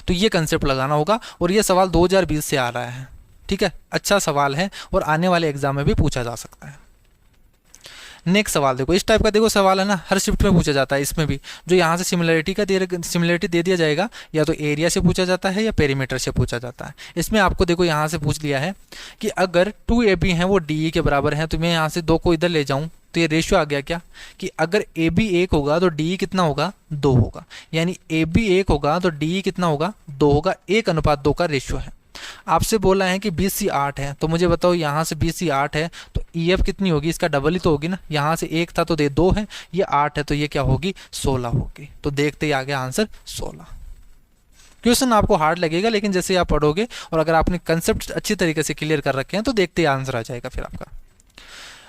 तो ये कंसेप्ट लगाना होगा, और ये सवाल 2020 से आ रहा है। ठीक है, अच्छा सवाल है और आने वाले एग्जाम में भी पूछा जा सकता है। नेक्स्ट सवाल देखो, इस टाइप का देखो सवाल है ना, हर शिफ्ट में पूछा जाता है। इसमें भी जो यहाँ से सिमिलरिटी दे दिया जाएगा, या तो एरिया से पूछा जाता है या पेरीमीटर से पूछा जाता है। इसमें आपको देखो यहाँ से पूछ लिया है कि अगर 2AB हैं वो DE के बराबर हैं, तो मैं यहाँ से 2 को इधर ले जाऊँ तो ये रेशियो आ गया क्या कि अगर AB 1 होगा तो DE कितना होगा 2 होगा, यानी AB 1 होगा तो DE कितना होगा 2 होगा, 1:2 का रेशियो है। आपसे बोला है कि BC 8 है, तो मुझे बताओ यहाँ से BC 8 है तो EF कितनी होगी, इसका डबल ही तो होगी ना, यहाँ से 1 था तो 2 है, ये 8 है तो ये क्या होगी 16 होगी। तो देखते ही आ गया आंसर 16। क्वेश्चन आपको हार्ड लगेगा, लेकिन जैसे आप पढ़ोगे और अगर आपने कंसेप्ट अच्छी तरीके से क्लियर कर रखे हैं तो देखते ही आंसर आ जाएगा फिर आपका।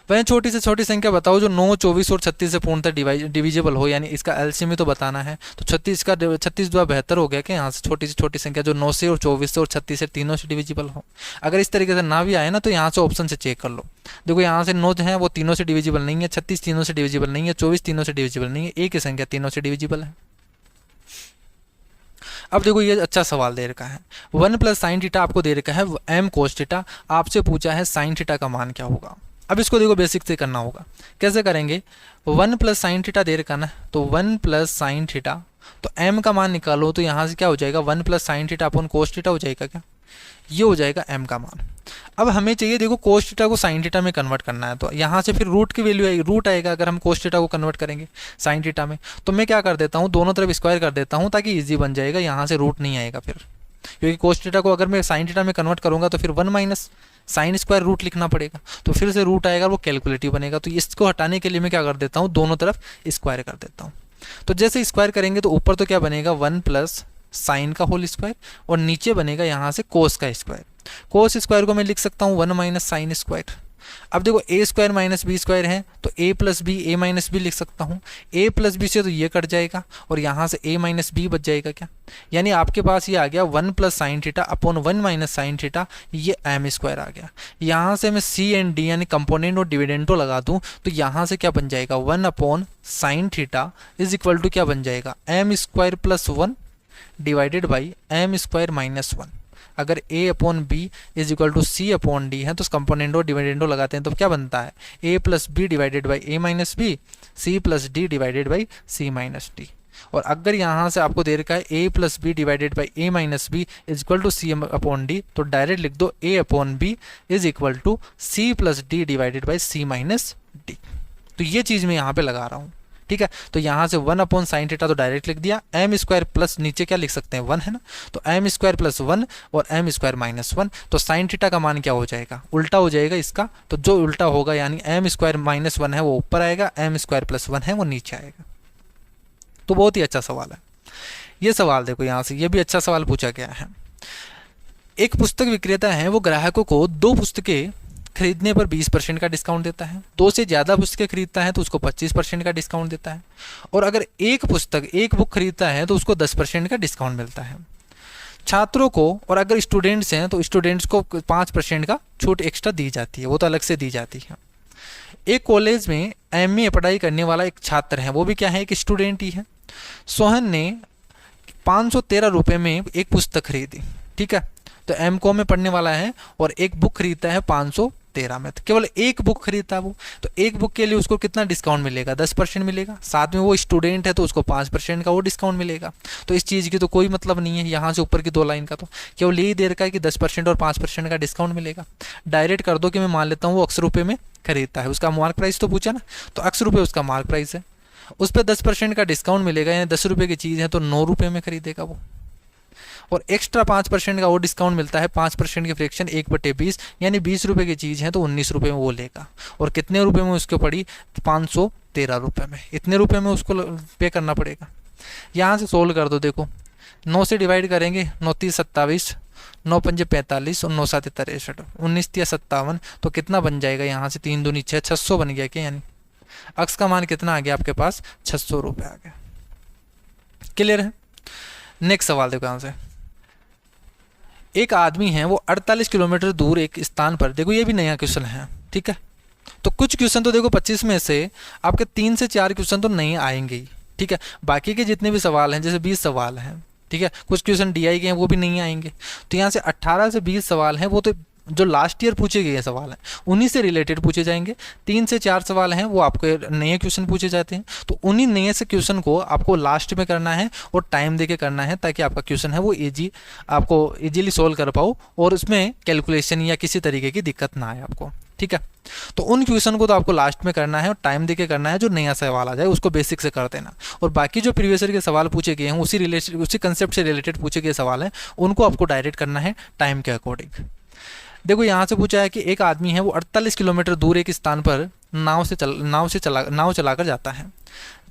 वह छोटी से छोटी संख्या बताओ जो 9, 24 और 36 से पूर्णतः डिविजिबल हो, यानी इसका एलसीएम ही तो बताना है। तो 36 का 36 द्वारा 72 हो गया कि यहाँ से छोटी संख्या जो 9 से और 24 से और 36 से तीनों से डिविजिबल हो। अगर इस तरीके से ना भी आए ना तो यहाँ से ऑप्शन से चेक कर लो। देखो यहाँ से 9 जो है वो तीनों से डिविजिबल नहीं है, 36 तीनों से डिविजिबल नहीं है, 24 तीनों से डिविजिबल नहीं है, एक ही संख्या तीनों से डिविजिबल है। अब देखो ये अच्छा सवाल दे रखा है, 1 प्लस साइन थीटा आपको दे रखा है m कोस थीटा, आपसे पूछा है साइन थीटा का मान क्या होगा। अब इसको देखो बेसिक से करना होगा, कैसे करेंगे, 1 प्लस साइन थीटा दे रखा ना, तो 1 प्लस साइन थीटा, तो m का मान निकालो तो यहाँ से क्या हो जाएगा 1 plus sine theta upon cos theta हो जाएगा क्या, ये हो जाएगा m का मान। अब हमें चाहिए देखो कोस थीटा को साइन थीटा में कन्वर्ट करना है, तो यहाँ से फिर रूट की वैल्यू आएगी, रूट आएगा अगर हम कोस थीटा को कन्वर्ट करेंगे साइन थीटा में। तो मैं क्या कर देता हूँ, दोनों तरफ स्क्वायर कर देता हूँ ताकि ईजी बन जाएगा, यहाँ से रूट नहीं आएगा फिर, क्योंकि कोस थीटा को अगर मैं साइन थीटा में कन्वर्ट करूँगा तो फिर 1 माइनस साइन स्क्वायर रूट लिखना पड़ेगा, तो फिर से रूट आएगा, वो कैलकुलेटिव बनेगा। तो इसको हटाने के लिए मैं क्या कर देता हूँ, दोनों तरफ स्क्वायर कर देता हूँ। तो जैसे स्क्वायर करेंगे तो ऊपर तो क्या बनेगा 1 प्लस साइन का होल स्क्वायर, और नीचे बनेगा यहाँ से कोस का स्क्वायर। कोस स्क्वायर को मैं लिख सकता हूँ 1 माइनस साइन स्क्वायर। अब देखो a square minus B square है तो a plus B a minus B लिख सकता हूँ, a प्लस बी से तो ये कट जाएगा और यहाँ से a माइनस बी बच जाएगा क्या, यानी आपके पास ये आ गया 1 plus sine theta upon 1 minus sine theta, ये m स्क्वायर आ गया। यहाँ से मैं c एंड d यानी कंपोनेंट और डिविडेंटो लगा दूँ तो यहाँ से क्या बन जाएगा 1 upon sine theta is equal to क्या बन जाएगा m square plus 1 divided by m square minus 1। अगर a upon B is equal to C upon D है तो कंपोनेंडो डिविडेंडो लगाते हैं तो क्या बनता है a plus B divided by A minus B, C plus D divided by C minus D. और अगर यहाँ से आपको दे रखा है a plus B divided by A minus B is equal to C upon D, तो डायरेक्ट लिख दो a upon B is equal to C plus D divided by C minus D. तो ये चीज़ मैं यहाँ पे लगा रहा हूँ, ठीक है। तो यहाँ से 1 अपॉन साइन थीटा तो डायरेक्ट लिख दिया, m स्क्वायर प्लस नीचे क्या लिख सकते हैं 1 है ना, तो m स्क्वायर प्लस 1 और m स्क्वायर माइनस 1। तो साइन थीटा का मान क्या हो जाएगा, उल्टा हो जाएगा इसका, तो जो उल्टा होगा यानी m स्क्वायर माइनस 1 है वो ऊपर आएगा, m स्क्वायर प्लस 1 है वो नीचे आएगा। तो बहुत ही अच्छा सवाल है ये सवाल। देखो यहाँ से ये भी अच्छा सवाल पूछा गया है। एक पुस्तक विक्रेता है, वो ग्राहकों को 2 पुस्तकें खरीदने पर 20% का डिस्काउंट देता है, 2 से ज़्यादा पुस्तकें खरीदता है तो उसको 25% का डिस्काउंट देता है, और अगर एक बुक खरीदता है तो उसको 10% का डिस्काउंट मिलता है। छात्रों को और अगर स्टूडेंट्स हैं तो स्टूडेंट्स को 5% का छूट एक्स्ट्रा दी जाती है, वो तो अलग से दी जाती है। एक कॉलेज में एमए पढ़ाई करने वाला एक छात्र है, वो भी क्या है, एक स्टूडेंट ही है। सोहन ने 513 रुपये में एक पुस्तक खरीदी, ठीक है। तो एम कॉम में पढ़ने वाला है और एक बुक खरीदता है 513 में, तो केवल एक बुक खरीदता है वो, तो एक बुक के लिए उसको कितना डिस्काउंट मिलेगा, 10% मिलेगा। साथ में वो स्टूडेंट है तो उसको 5% का वो डिस्काउंट मिलेगा। तो इस चीज़ की तो कोई मतलब नहीं है यहाँ से ऊपर की 2 लाइन का, तो केवल यही दे रखा है कि 10% और 5% का डिस्काउंट मिलेगा। डायरेक्ट कर दो कि मैं मान लेता हूँ वो अक्स रुपये में खरीदता है, उसका मार्क प्राइस तो पूछा ना, तो अक्स रुपये उसका मार्क प्राइस है, उस पर 10% का डिस्काउंट मिलेगा, यानी 10 रुपये की चीज़ है तो 9 रुपये में खरीदेगा वो। और एक्स्ट्रा 5% का वो डिस्काउंट मिलता है, 5% की फ्रैक्शन 1/20, यानी 20 रुपये की चीज़ है तो 19 रुपये में वो लेगा। और कितने रुपये में उसको पड़ी, 513 रुपये में, इतने रुपये में उसको पे करना पड़ेगा। यहाँ से सोल्व कर दो, देखो 9 से डिवाइड करेंगे, 9 3 27, 9 5 45 और 9 7 63, 19 3 57, तो कितना बन जाएगा यहाँ से, 3 दूनी 6, 600 बन गया क्या, यानी अक्स का मान कितना आ गया आपके पास, 600 रुपये आ गया। क्लियर है। नेक्स्ट सवाल देखो यहाँ से, एक आदमी है वो 48 किलोमीटर दूर एक स्थान पर, देखो ये भी नया क्वेश्चन है, ठीक है। तो कुछ क्वेश्चन तो देखो 25 में से आपके 3 से 4 क्वेश्चन तो नहीं आएंगे ही, ठीक है। बाकी के जितने भी सवाल हैं, जैसे 20 सवाल हैं, ठीक है, कुछ क्वेश्चन डीआई के हैं वो भी नहीं आएंगे। तो यहाँ से 18 से 20 सवाल हैं, वो तो जो लास्ट ईयर पूछे गए सवाल हैं उन्हीं से रिलेटेड पूछे जाएंगे। 3 से 4 सवाल हैं वो आपको नए क्वेश्चन पूछे जाते हैं, तो उन्हीं नए से क्वेश्चन को आपको लास्ट में करना है और टाइम देके करना है, ताकि आपका क्वेश्चन है वो आपको इजीली सोल्व कर पाओ और उसमें कैलकुलेशन या किसी तरीके की दिक्कत ना आए आपको, ठीक है। तो उन क्वेश्चन को तो आपको लास्ट में करना है और टाइम देके करना है, जो नया सवाल आ जाए उसको बेसिक से कर देना। और बाकी जो प्रीवियस ईयर के सवाल पूछे गए हैं उसी कंसेप्ट से रिलेटेड पूछे गए सवाल हैं, उनको आपको डायरेक्ट करना है टाइम के अकॉर्डिंग। देखो यहाँ से पूछा है कि एक आदमी है वो 48 किलोमीटर दूर एक स्थान पर नाव चलाकर जाता है,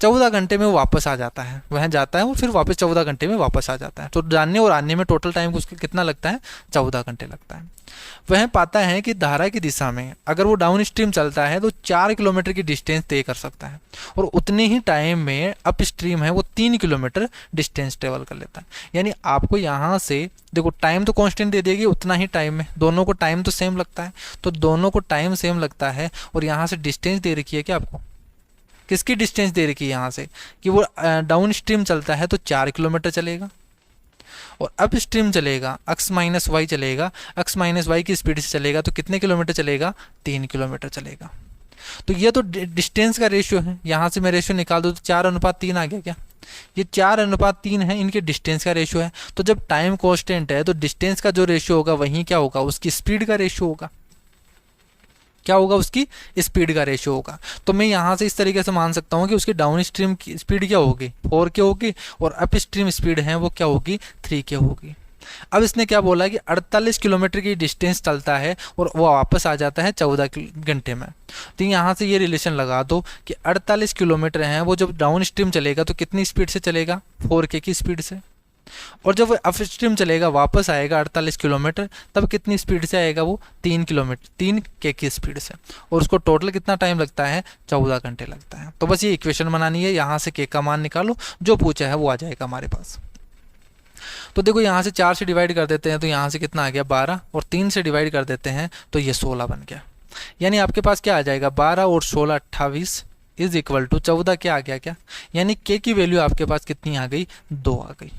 14 घंटे में वो वापस आ जाता है, वह जाता है और फिर वापस 14 घंटे में वापस आ जाता है। तो जाने और आने में टोटल टाइम उसको कितना लगता है, 14 घंटे लगता है। वह पाता है कि धारा की दिशा में अगर वो डाउन स्ट्रीम चलता है तो 4 किलोमीटर की डिस्टेंस तय कर सकता है, और उतने ही टाइम में अप स्ट्रीम है वो 3 किलोमीटर डिस्टेंस ट्रेवल कर लेता है। यानी आपको यहाँ से देखो टाइम तो कांस्टेंट दे देगी, उतना ही टाइम में दोनों को टाइम तो सेम लगता है, तो दोनों को टाइम सेम लगता है। और यहाँ से डिस्टेंस दे रखी है, क्या आपको किसकी डिस्टेंस दे रखी है यहाँ से, कि वो डाउन स्ट्रीम चलता है तो 4 किलोमीटर चलेगा, और अप स्ट्रीम चलेगा एक्स माइनस वाई चलेगा, एक्स माइनस वाई की स्पीड से चलेगा तो कितने किलोमीटर चलेगा, 3 किलोमीटर चलेगा। तो ये तो डिस्टेंस का रेशियो है, यहाँ से मैं रेशियो निकाल दूँ तो 4:3 आ गया क्या, ये 4:3 है, इनके डिस्टेंस का रेशियो है। तो जब टाइम कांस्टेंट है तो डिस्टेंस का जो रेशियो होगा वहीं क्या होगा, उसकी स्पीड का रेशियो होगा, क्या होगा, उसकी स्पीड का रेशियो होगा। तो मैं यहाँ से इस तरीके से मान सकता हूँ कि उसकी डाउन स्ट्रीम की स्पीड क्या होगी, 4 के होगी, और अप स्ट्रीम स्पीड है वो क्या होगी, 3 के होगी। अब इसने क्या बोला कि 48 किलोमीटर की डिस्टेंस चलता है और वो वापस आ जाता है 14 घंटे में। तो यहाँ से ये रिलेशन लगा दो कि 48 किलोमीटर है वो जब डाउन स्ट्रीम चलेगा तो कितनी स्पीड से चलेगा, 4K की स्पीड से, और जब वो अप स्ट्रीम चलेगा वापस आएगा 48 किलोमीटर, तब कितनी स्पीड से आएगा वो, 3K की स्पीड से, और उसको टोटल कितना टाइम लगता है, 14 घंटे लगता है। तो बस ये इक्वेशन बनानी है, यहाँ से K का मान निकालो, जो पूछा है वो आ जाएगा हमारे पास। तो देखो यहाँ से 4 से डिवाइड कर देते हैं तो यहाँ से कितना आ गया 12, और 3 से डिवाइड कर देते हैं तो ये 16 बन गया। यानी आपके पास क्या आ जाएगा, 12 और 16 28 इज इक्वल टू 14 क्या आ गया, क्या यानी K की वैल्यू आपके पास कितनी आ गई, 2 आ गई।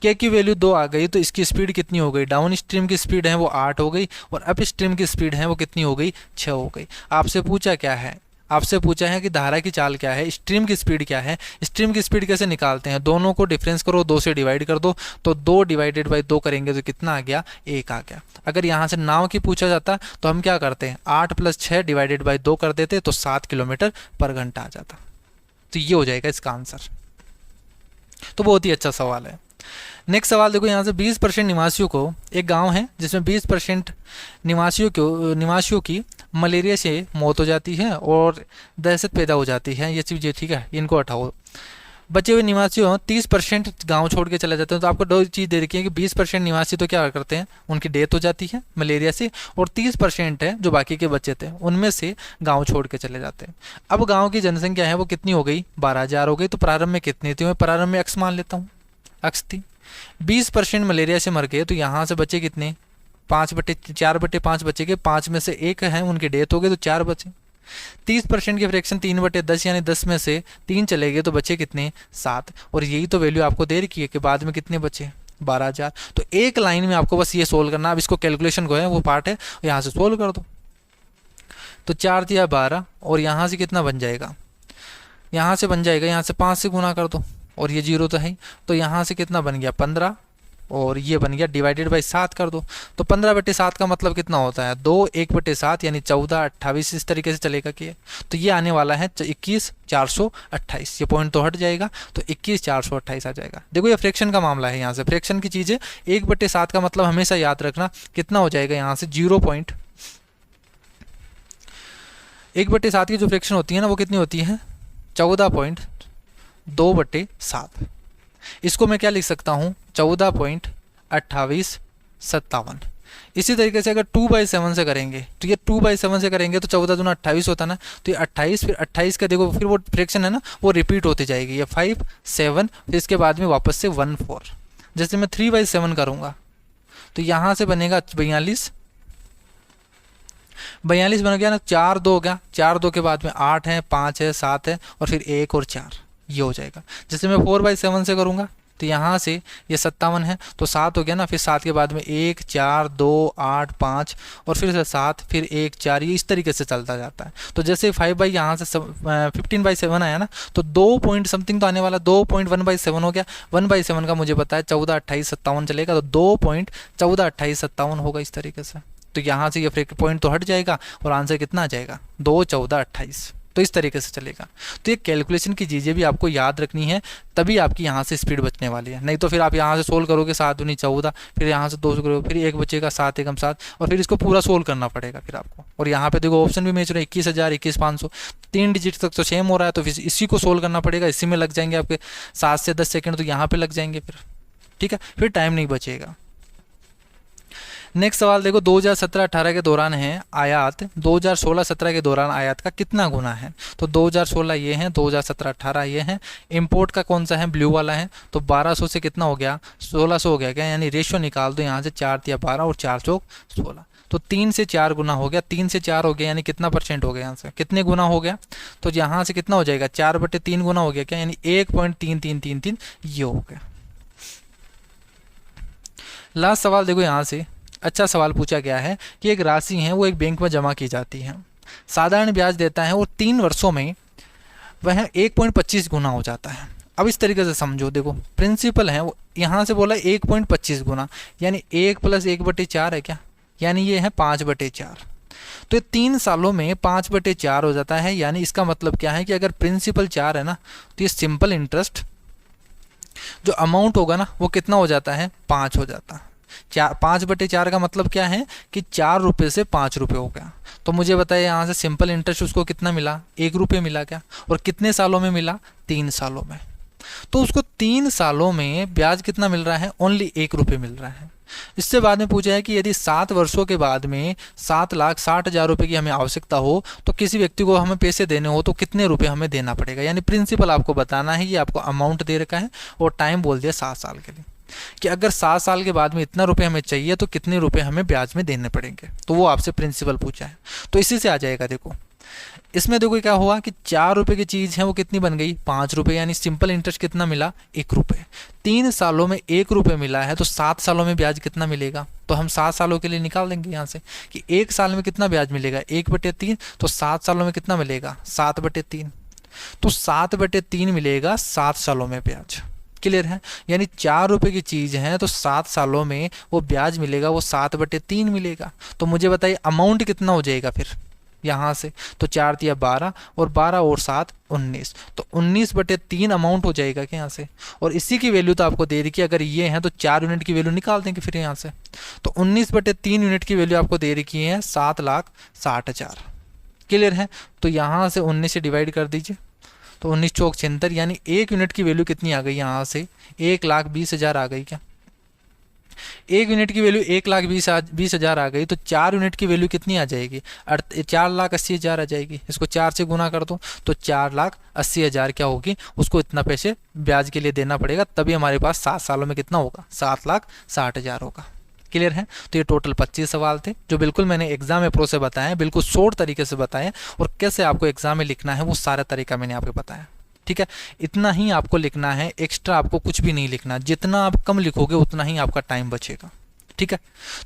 K की वैल्यू 2 आ गई तो इसकी स्पीड कितनी हो गई, डाउन स्ट्रीम की स्पीड है वो 8 हो गई, और अप स्ट्रीम की स्पीड है वो कितनी हो गई, 6 हो गई। आपसे पूछा क्या है, आपसे पूछा है कि धारा की चाल क्या है, स्ट्रीम की स्पीड क्या है। स्ट्रीम की स्पीड कैसे निकालते हैं, दोनों को डिफरेंस करो, 2 से डिवाइड कर दो, तो 2 डिवाइडेड बाई 2 करेंगे तो कितना आ गया, 1 आ गया। अगर यहाँ से नाव की पूछा जाता तो हम क्या करते हैं, 8 + 6 डिवाइडेड बाई 2 कर देते तो 7 किलोमीटर पर घंटा आ जाता। तो ये हो जाएगा इसका आंसर। तो बहुत ही अच्छा सवाल है। नेक्स्ट सवाल देखो यहाँ से 20% निवासियों को, एक गांव है जिसमें 20% निवासियों की मलेरिया से मौत हो जाती है और दहशत पैदा हो जाती है, ये चीज़ें ठीक है, इनको हटाओ। बचे हुए निवासियों 30% गांव छोड़ के चले जाते हैं। तो आपको 2 चीज़ दे रखी है कि 20% निवासी तो क्या करते हैं, उनकी डेथ हो जाती है मलेरिया से, और 30% है जो बाकी के बचे थे उनमें से गांव छोड़ के चले जाते हैं। अब गांव की जनसंख्या है वो कितनी हो गई, 12,000 हो गई। तो प्रारंभ में कितनी थी, मैं प्रारंभ में x मान लेता हूँ, x थी। 20% मलेरिया से मर गए तो यहाँ से बचे कितने, 4/5 बचे गए, 5 में से 1 है उनकी डेथ हो गई तो 4 बचे। 30% की फ्रैक्शन 3/10 यानी 10 में से 3 चले गए तो बचे कितने, 7। और यही तो वैल्यू आपको दे रखी है कि बाद में कितने बचे, 12,000। तो एक लाइन में आपको बस ये सोल्व करना। अब इसको कैलकुलेशन को है वो पार्ट है, यहाँ से सोल्व कर दो। तो 4 दिया 12 और यहाँ से कितना बन जाएगा, यहाँ से बन जाएगा, यहाँ से 5 से गुना कर दो और ये 0 तो है ही, तो यहाँ से कितना बन गया 15 और ये बन गया डिवाइडेड बाई 7 कर दो। तो 15/7 का मतलब कितना होता है, 2, 1/7 यानी 14, 28 इस तरीके से चलेगा कि तो ये आने वाला है 21,428। ये पॉइंट तो हट जाएगा तो 21,428 आ जाएगा। देखो ये फ्रैक्शन का मामला है, यहाँ से फ्रैक्शन की चीज़ है। 1/7 का मतलब हमेशा याद रखना कितना हो जाएगा, यहाँ से 1/7 की जो फ्रैक्शन होती है ना वो कितनी होती है, 14.2/7। इसको मैं क्या लिख सकता हूँ, 14.2857। इसी तरीके से अगर 2/7 से करेंगे तो ये 2/7 से करेंगे तो 14 दूना 28 होता ना, तो ये 28 फिर 28 का देखो फिर वो फ्रैक्शन है ना वो रिपीट होती जाएगी, ये 5, 7 फिर इसके बाद में वापस से 1, 4। जैसे मैं 3/7 करूँगा तो यहाँ से बनेगा 42 बन गया ना, 4 2 हो गया, 4 2 के बाद में 8 है, 5 है, 7 है और फिर 1 और 4, ये हो जाएगा। जैसे मैं 4/7 से करूँगा तो यहाँ से ये 57 है तो 7 हो गया ना, फिर 7 के बाद में 1 4 2 8 5 और फिर से 7 फिर 1 4, ये इस तरीके से चलता जाता है। तो जैसे 5 यहाँ से 15/7 आया ना तो 2 पॉइंट समथिंग तो आने वाला, 2.1/7 हो गया। 1/7 का मुझे पता है 14 28 57 चलेगा, तो 2.14 28 57 होगा इस तरीके से। तो यहाँ से ये पॉइंट तो हट जाएगा और आंसर कितना आ जाएगा, 2 14 28। तो इस तरीके से चलेगा। तो ये कैलकुलेशन की चीज़ें भी आपको याद रखनी है, तभी आपकी यहाँ से स्पीड बचने वाली है। नहीं तो फिर आप यहाँ से सोल्व करोगे 7 दूनी 14, फिर यहाँ से 2 करोगे, फिर 1 बचेगा 7 एकम 7 और फिर इसको पूरा सोल्व करना पड़ेगा फिर आपको। और यहाँ पे देखो ऑप्शन भी मैच हो रहा है, 21,000 21,500, 3 डिजिट तक तो सेम हो रहा है, तो फिर इसी को सोल्व करना पड़ेगा। इसी में लग जाएंगे आपके 7 से 10 सेकेंड, तो यहाँ पर लग जाएंगे फिर, ठीक है, फिर टाइम नहीं बचेगा। नेक्स्ट सवाल देखो, 2017-18 के दौरान है आयात 2016-17 के दौरान आयात का कितना गुना है। तो 2016 ये है, 2017-18 ये है। इंपोर्ट का कौन सा है, ब्लू वाला है। तो 1200 से कितना हो गया, 1600 हो गया क्या, यानी रेशियो निकाल दो यहाँ से, 4 या 12 और 4 चौक 16, तो 3 से 4 गुना हो गया, 3 से 4 हो गया यानी कितना परसेंट हो गया, यहाँ से कितने गुना हो गया, तो यहाँ से कितना हो जाएगा 4/3 गुना हो गया क्या, यानी 1.3333 ये हो गया। लास्ट सवाल देखो, यहाँ से अच्छा सवाल पूछा गया है कि एक राशि है वो एक बैंक में जमा की जाती है, साधारण ब्याज देता है और 3 वर्षों में वह 1.25 गुना हो जाता है। अब इस तरीके से समझो, देखो प्रिंसिपल है वो, यहाँ से बोला 1.25 गुना यानी 1 + 1/4 है क्या, यानी ये है 5/4। तो ये 3 सालों में 5/4 हो जाता है। यानी इसका मतलब क्या है कि अगर प्रिंसिपल 4 है ना तो ये सिंपल इंटरेस्ट जो अमाउंट होगा ना वो कितना हो जाता है, 5 हो जाता है। 5/4 का मतलब क्या है कि 4 रुपये से 5 रुपये हो गया। तो मुझे बताइए यहाँ से सिंपल इंटरेस्ट उसको कितना मिला, 1 रुपये मिला क्या, और कितने सालों में मिला, 3 सालों में। तो उसको 3 सालों में ब्याज कितना मिल रहा है, ओनली 1 रुपये मिल रहा है। इससे बाद में पूछा है कि यदि 7 वर्षों के बाद में 7,60,000 रुपये की हमें आवश्यकता हो तो किसी व्यक्ति को हमें पैसे देने हो तो कितने रुपए हमें देना पड़ेगा। यानी प्रिंसिपल आपको बताना है, ये आपको अमाउंट दे रखा है और टाइम बोल दिया 7 साल के लिए, कि अगर 7 साल के बाद में इतना रुपए हमें चाहिए तो कितने रुपए हमें ब्याज में देने पड़ेंगे। तो वो आपसे प्रिंसिपल पूछा है, तो इसी से आ जाएगा। देखो इसमें देखो क्या हुआ कि 4 रुपये की चीज़ है वो कितनी बन गई, 5 रुपये, यानी सिंपल इंटरेस्ट कितना मिला, 1 रुपये। 3 सालों में 1 रुपये मिला है तो 7 सालों में ब्याज कितना मिलेगा, तो हम 7 सालों के लिए निकाल देंगे यहाँ से कि 1 साल में कितना ब्याज मिलेगा, 1/3, तो 7 सालों में कितना मिलेगा, 7/3, तो 7/3 मिलेगा 7 सालों में ब्याज। क्लियर है, यानी 4 रुपये की चीज़ है तो 7 सालों में वो ब्याज मिलेगा, वो 7/3 मिलेगा। तो मुझे बताइए अमाउंट कितना हो जाएगा फिर यहाँ से, तो 4 × 12 और 12 और 7 19, तो 19/3 अमाउंट हो जाएगा क्या यहाँ से। और इसी की वैल्यू तो आपको दे रही कि अगर ये है तो 4 यूनिट की वैल्यू निकाल देंगे फिर यहाँ से, तो 19/3 यूनिट की वैल्यू आपको दे रखी है 7,60,000। क्लियर है, तो यहाँ से 19 से डिवाइड कर दीजिए, तो 19 चौक 76, यानी 1 यूनिट की वैल्यू कितनी आ गई यहाँ से, 1,20,000 आ गई क्या। 1 यूनिट की वैल्यू 1,20,000 आ गई, तो 4 यूनिट की वैल्यू कितनी आ जाएगी, 4,80,000 आ जाएगी। इसको 4 से गुना कर दो तो 4,80,000 क्या होगी, उसको इतना पैसे ब्याज के लिए देना पड़ेगा, तभी हमारे पास 7 सालों में कितना होगा, 7,60,000 होगा। क्लियर है। तो ये टोटल 25 सवाल थे जो बिल्कुल मैंने एग्जाम अप्रोच से बताया, बिल्कुल शॉर्ट तरीके से बताया, और कैसे आपको एग्जाम में लिखना है वो सारा तरीका मैंने आपको बताया। ठीक है, इतना ही आपको लिखना है, एक्स्ट्रा आपको कुछ भी नहीं लिखना। जितना आप कम लिखोगे उतना ही आपका टाइम बचेगा। ठीक है,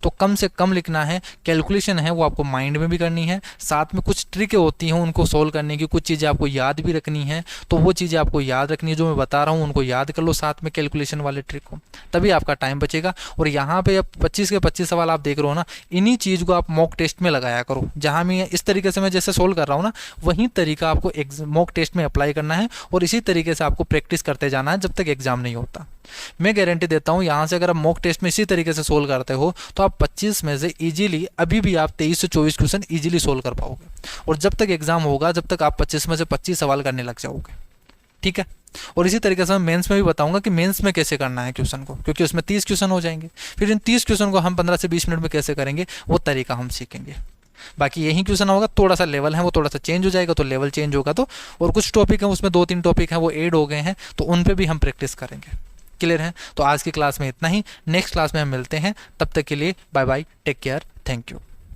तो कम से कम लिखना है। कैलकुलेशन है वो आपको माइंड में भी करनी है, साथ में कुछ ट्रिकें होती हैं उनको सोल्व करने की, कुछ चीज़ें आपको याद भी रखनी है। तो वो चीज़ें आपको याद रखनी है जो मैं बता रहा हूँ, उनको याद कर लो साथ में कैलकुलेशन वाले ट्रिक को, तभी आपका टाइम बचेगा। और यहाँ पे अब 25 के 25 सवाल आप देख रहे हो ना, इन्हीं चीज़ को आप मॉक टेस्ट में लगाया करो। जहाँ मैं इस तरीके से मैं जैसे सोल्व कर रहा हूँ ना, वहीं तरीका आपको मॉक टेस्ट में अप्लाई करना है, और इसी तरीके से आपको प्रैक्टिस करते जाना है जब तक एग्जाम नहीं होता। मैं गारंटी देता हूँ यहाँ से अगर आप मॉक टेस्ट में इसी तरीके से सोल्व करते हो तो आप 25 में से इजीली अभी भी आप 23 से 24 क्वेश्चन इजीली सोल्व कर पाओगे, और जब तक एग्जाम होगा जब तक आप 25 में से 25 सवाल करने लग जाओगे। ठीक है, और इसी तरीके से मैं मेंस में भी बताऊंगा कि मेंस में कैसे करना है क्वेश्चन को, क्योंकि उसमें 30 क्वेश्चन हो जाएंगे। फिर इन 30 क्वेश्चन को हम 15 से 20 मिनट में कैसे करेंगे वो तरीका हम सीखेंगे। बाकी यही क्वेश्चन होगा, थोड़ा सा लेवल है वो थोड़ा सा चेंज हो जाएगा, तो लेवल चेंज होगा तो, और कुछ टॉपिक हैं उसमें 2-3 टॉपिक हैं वो ऐड हो गए हैं, तो उन पे भी हम प्रैक्टिस करेंगे। क्लियर है, तो आज की क्लास में इतना ही। नेक्स्ट क्लास में हम मिलते हैं, तब तक के लिए bye bye, take care, thank you.